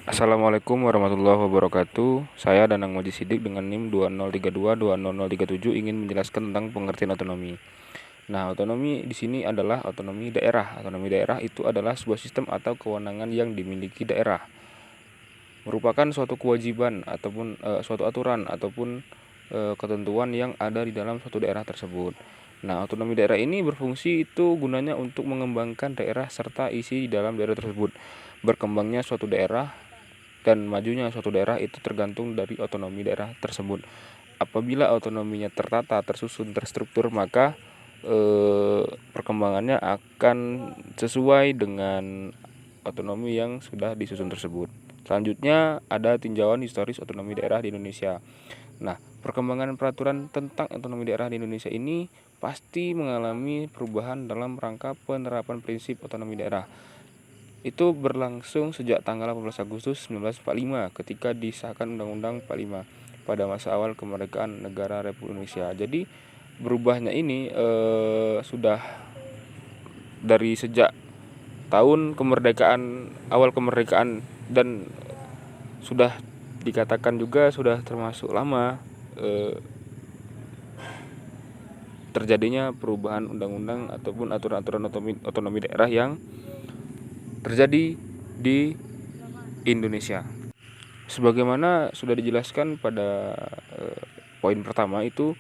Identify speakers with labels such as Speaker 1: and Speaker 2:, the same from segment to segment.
Speaker 1: Assalamualaikum warahmatullahi wabarakatuh. Saya Danang Moji Sidik dengan NIM 2032200037 ingin menjelaskan tentang pengertian otonomi. Nah, otonomi di sini adalah otonomi daerah. Otonomi daerah itu adalah sebuah sistem atau kewenangan yang dimiliki daerah. Merupakan suatu kewajiban ataupun suatu aturan ataupun ketentuan yang ada di dalam suatu daerah tersebut. Nah, otonomi daerah ini berfungsi itu gunanya untuk mengembangkan daerah serta isi di dalam daerah tersebut. Berkembangnya suatu daerah dan majunya suatu daerah itu tergantung dari otonomi daerah tersebut. Apabila otonominya tertata, tersusun, terstruktur, maka perkembangannya akan sesuai dengan otonomi yang sudah disusun tersebut. Selanjutnya ada tinjauan historis otonomi daerah di Indonesia. Nah, perkembangan peraturan tentang otonomi daerah di Indonesia ini pasti mengalami perubahan dalam rangka penerapan prinsip otonomi daerah. Itu berlangsung sejak tanggal 18 Agustus 1945 ketika disahkan Undang-Undang 45 pada masa awal kemerdekaan negara Republik Indonesia. Jadi berubahnya ini sudah dari sejak tahun kemerdekaan, awal kemerdekaan, dan sudah dikatakan juga sudah termasuk lama terjadinya perubahan undang-undang ataupun aturan-aturan otonomi daerah yang terjadi di Indonesia. Sebagaimana sudah dijelaskan pada poin pertama itu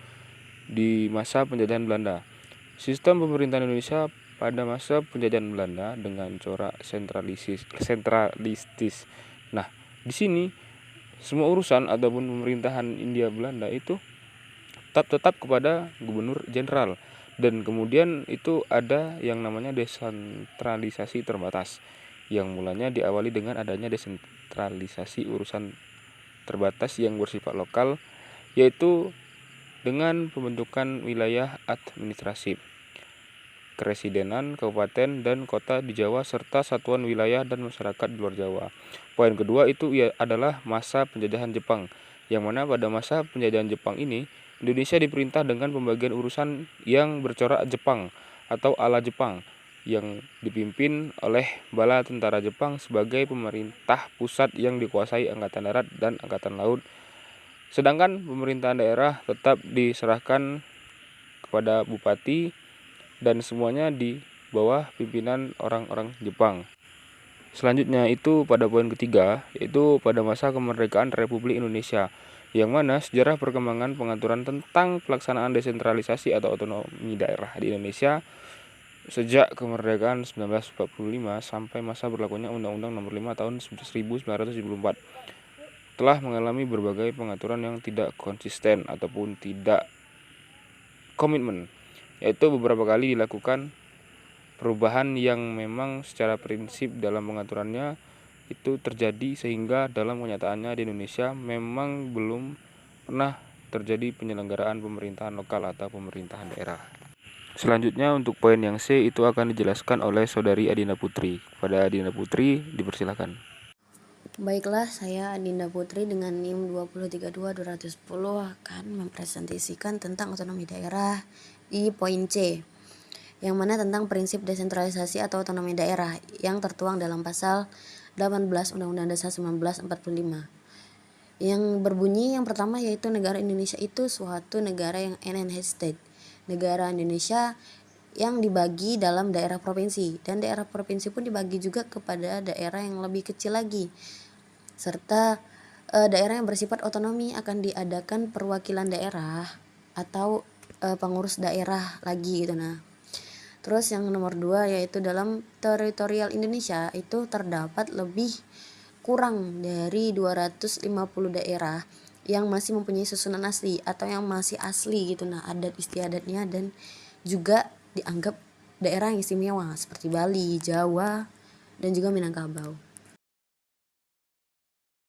Speaker 1: di masa penjajahan Belanda. Sistem pemerintahan Indonesia pada masa penjajahan Belanda dengan corak sentralistis. Nah, di sini semua urusan ataupun pemerintahan India Belanda itu tetap kepada gubernur jenderal, dan kemudian itu ada yang namanya desentralisasi terbatas yang mulanya diawali dengan adanya desentralisasi urusan terbatas yang bersifat lokal, yaitu dengan pembentukan wilayah administratif, keresidenan, kabupaten, dan kota di Jawa serta satuan wilayah dan masyarakat di luar Jawa. Poin kedua itu adalah masa penjajahan Jepang, yang mana pada masa penjajahan Jepang ini Indonesia diperintah dengan pembagian urusan yang bercorak Jepang atau ala Jepang yang dipimpin oleh bala tentara Jepang sebagai pemerintah pusat yang dikuasai Angkatan Darat dan Angkatan Laut. Sedangkan pemerintahan daerah tetap diserahkan kepada bupati dan semuanya di bawah pimpinan orang-orang Jepang. Selanjutnya itu pada poin ketiga, yaitu pada masa kemerdekaan Republik Indonesia, yang mana sejarah perkembangan pengaturan tentang pelaksanaan desentralisasi atau otonomi daerah di Indonesia sejak kemerdekaan 1945 sampai masa berlakunya Undang-Undang Nomor 5 Tahun 1974 telah mengalami berbagai pengaturan yang tidak konsisten ataupun tidak komitmen, yaitu beberapa kali dilakukan perubahan yang memang secara prinsip dalam pengaturannya itu terjadi, sehingga dalam kenyataannya di Indonesia memang belum pernah terjadi penyelenggaraan pemerintahan lokal atau pemerintahan daerah. Selanjutnya untuk poin yang C itu akan dijelaskan oleh Saudari Adinda Putri. Kepada Adinda Putri dipersilakan.
Speaker 2: Baiklah, saya Adinda Putri dengan NIM 20322010 akan mempresentasikan tentang otonomi daerah di poin C, yang mana tentang prinsip desentralisasi atau otonomi daerah yang tertuang dalam pasal 18 Undang-Undang Dasar 1945, yang berbunyi yang pertama yaitu negara Indonesia itu suatu negara yang enhanced state. Negara Indonesia yang dibagi dalam daerah provinsi, dan daerah provinsi pun dibagi juga kepada daerah yang lebih kecil lagi, serta daerah yang bersifat otonomi akan diadakan perwakilan daerah atau pengurus daerah lagi gitu. Nah, terus yang nomor 2 yaitu dalam teritorial Indonesia itu terdapat lebih kurang dari 250 daerah yang masih mempunyai susunan asli atau yang masih asli gitu, nah adat istiadatnya, dan juga dianggap daerah yang istimewa seperti Bali, Jawa, dan juga Minangkabau.